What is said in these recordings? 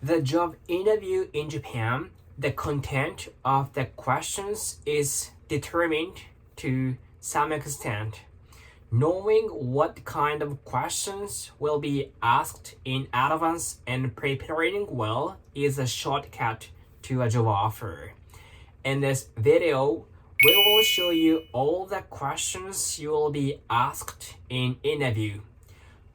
The job interview in Japan, the content of the questions is determined to some extent. Knowing what kind of questions will be asked in advance and preparing well is a shortcut to a job offer. In this video, we will show you all the questions you will be asked in interview.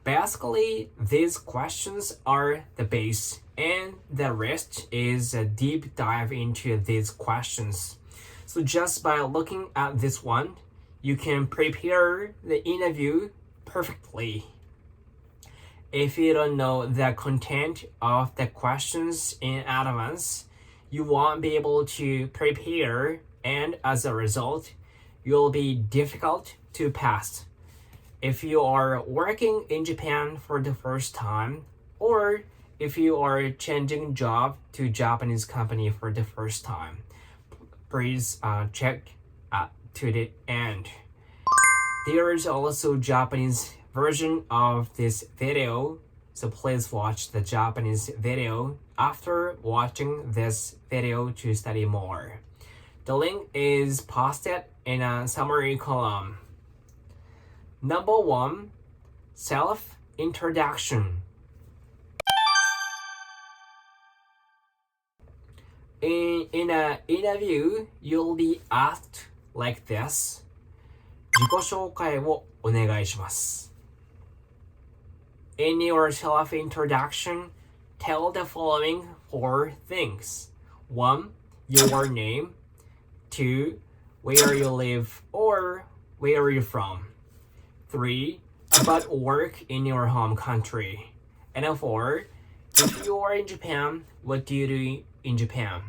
Basically, these questions are the base, and the rest is a deep dive into these questions. So just by looking at this one, you can prepare the interview perfectly. If you don't know the content of the questions in advance, you won't be able to prepare, and as a result, you'll be difficult to pass. If you are working in Japan for the first time, or if you are changing job to Japanese company for the first time, please check to the end. There is also Japanese version of this video, so please watch the Japanese video after watching this video to study more. The link is posted in a summary column. Number 1, self-introduction. In an interview, you'll be asked like this. 自己紹介をお願いします。In your self-introduction, tell the following 4 things. 1, your name. 2, where you live or where are you from. 3, about work in your home country. And 4, if you are in Japan, what do you do in Japan?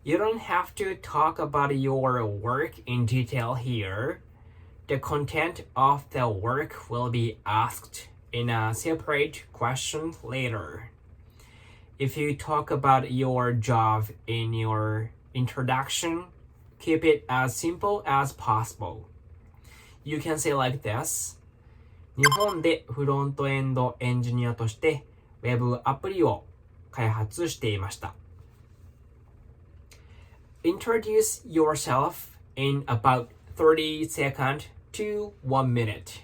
You don't have to talk about your work in detail here. The content of the work will be asked in a separate question later. If you talk about your job in your introduction, keep it as simple as possible. You can say like this. 日本でフロントエンドエンジニアとしてウェブアプリを開発していました。Introduce yourself in about 30 seconds to 1 minute.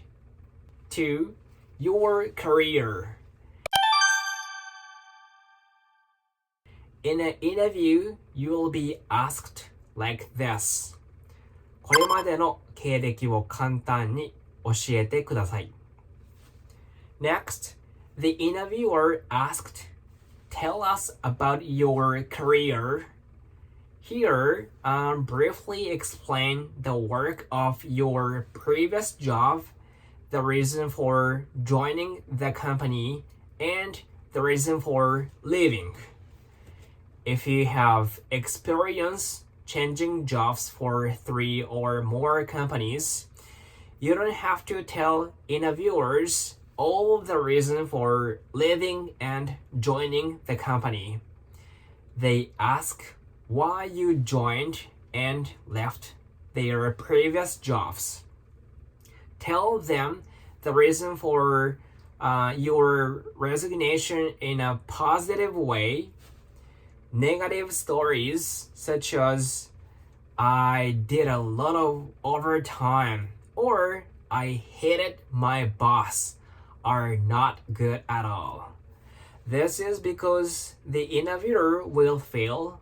2, your career. In an interview, you will be asked like this. これまでの経歴を簡単に教えてください。Next, the interviewer asked, tell us about your career. Here, briefly explain the work of your previous job, the reason for joining the company, and the reason for leaving. If you have experience changing jobs for 3 or more companies, you don't have to tell interviewers all the reason for leaving and joining the company. They ask why you joined and left their previous jobs. Tell them the reason for your resignation in a positive way. Negative stories such as I did a lot of overtime or I hated my boss are not good at all. This is because the interviewer will feel,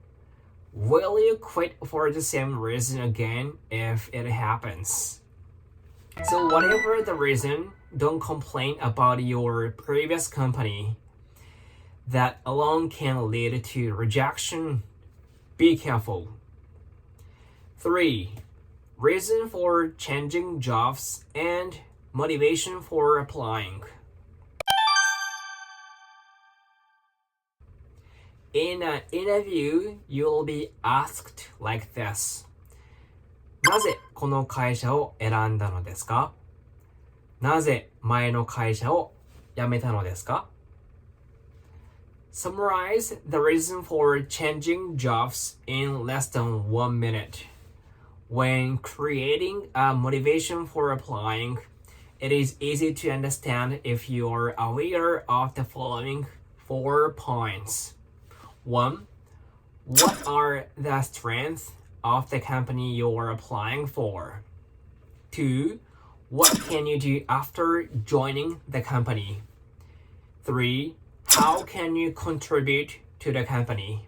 will you quit for the same reason again if it happens? So whatever the reason, don't complain about your previous company. That alone can lead to rejection. Be careful. 3, reason for changing jobs and motivation for applying. In an interview, you'll be asked like this. なぜこの会社を選んだのですか？なぜ前の会社を辞めたのですか？ Summarize the reason for changing jobs in less than 1 minute. When creating a motivation for applying, it is easy to understand if you are aware of the following 4 points. 1. What are the strengths of the company you are applying for? 2. What can you do after joining the company? 3. How can you contribute to the company?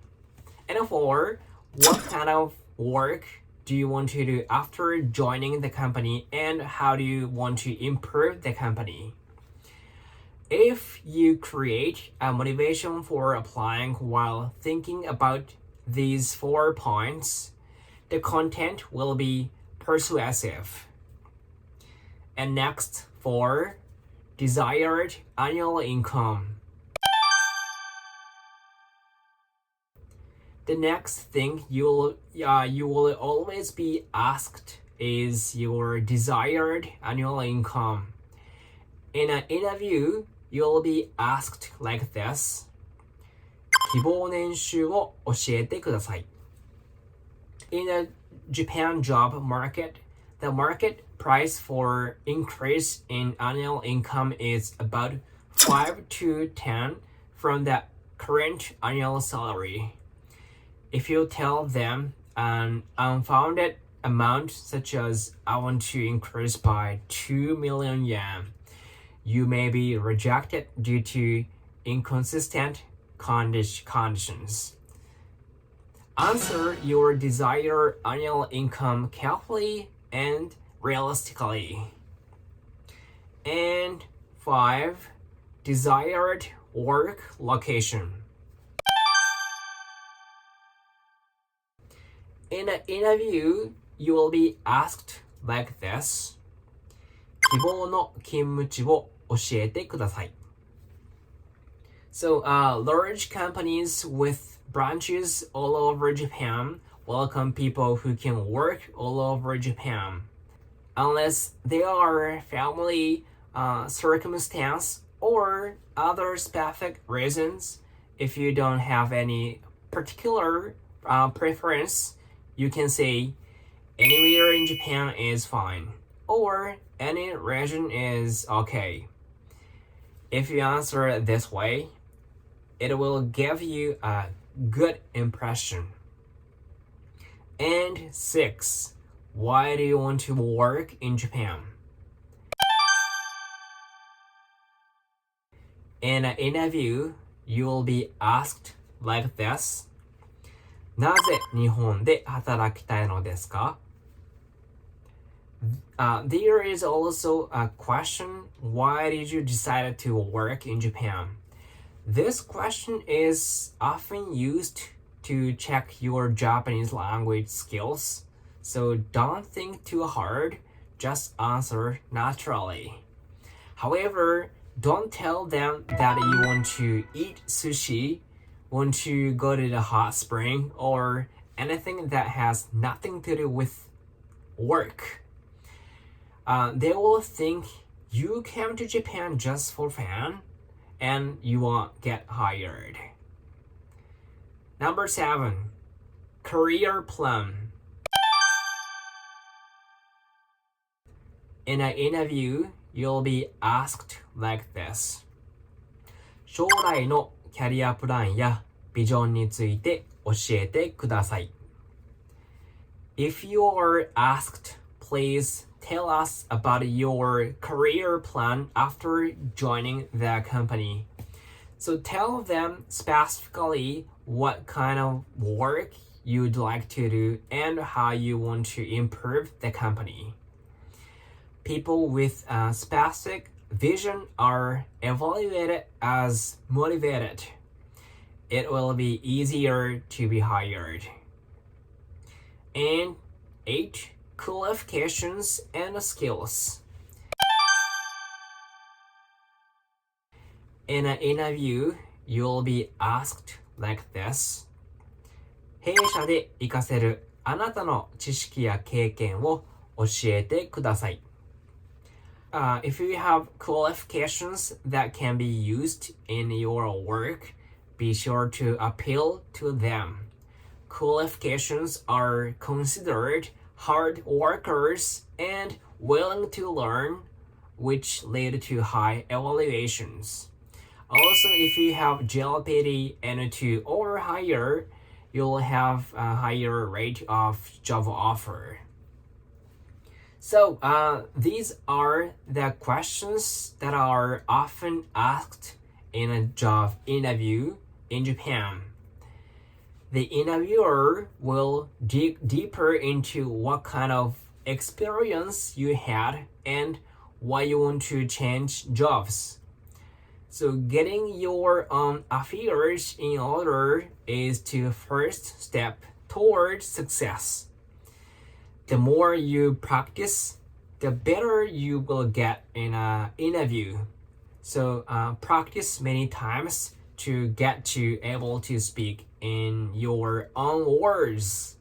And 4. What kind of work do you want to do after joining the company, and how do you want to improve the company? If you create a motivation for applying while thinking about these 4 points, the content will be persuasive. And next, 4. Desired annual income. The next thing you will always be asked is your desired annual income. In an interview, you'll be asked like this. 希望年収を教えてください. In the Japan job market, the market price for increase in annual income is about 5 to 10 from the current annual salary. If you tell them an unfounded amount such as I want to increase by 2 million yen, you may be rejected due to inconsistent conditions. Answer your desired annual income carefully and realistically. And 5. Desired work location. In an interview, you will be asked like this. 希望の勤務地を教えてください. So, large companies with branches all over Japan welcome people who can work all over Japan. Unless there are family circumstance or other specific reasons, if you don't have any particular preference, you can say anywhere in Japan is fine, or any region is okay. If you answer this way, it will give you a good impression. And 6. Why do you want to work in Japan? In an interview, you will be asked like this. なぜ日本で働きたいのですか? There is also a question, why did you decide to work in Japan? This question is often used to check your Japanese language skills, so don't think too hard, just answer naturally. However, don't tell them that you want to eat sushi, want to go to the hot spring, or anything that has nothing to do with work. They will think you came to Japan just for fun and you won't get hired. Number 7. Career plan. In an interview, you'll be asked like this. 将来のキャリアプランやビジョンについて教えてください. If you are asked, please tell us about your career plan after joining the company. So tell them specifically what kind of work you'd like to do and how you want to improve the company. People with a specific vision are evaluated as motivated. It will be easier to be hired. And 8. Qualifications and skills. In an interview, you'll be asked like this. 弊社で活かせるあなたの知識や経験を教えてください. If you have qualifications that can be used in your work, be sure to appeal to them. Qualifications are considered hard workers and willing to learn, which lead to high evaluations. Also, if you have GLPD N2 or higher, you'll have a higher rate of job offer. So these are the questions that are often asked in a job interview in Japan. The interviewer will dig deeper into what kind of experience you had and why you want to change jobs. So getting your affairs in order is the first step towards success. The more you practice, the better you will get in an interview. So practice many times to get to able to speak in your own words.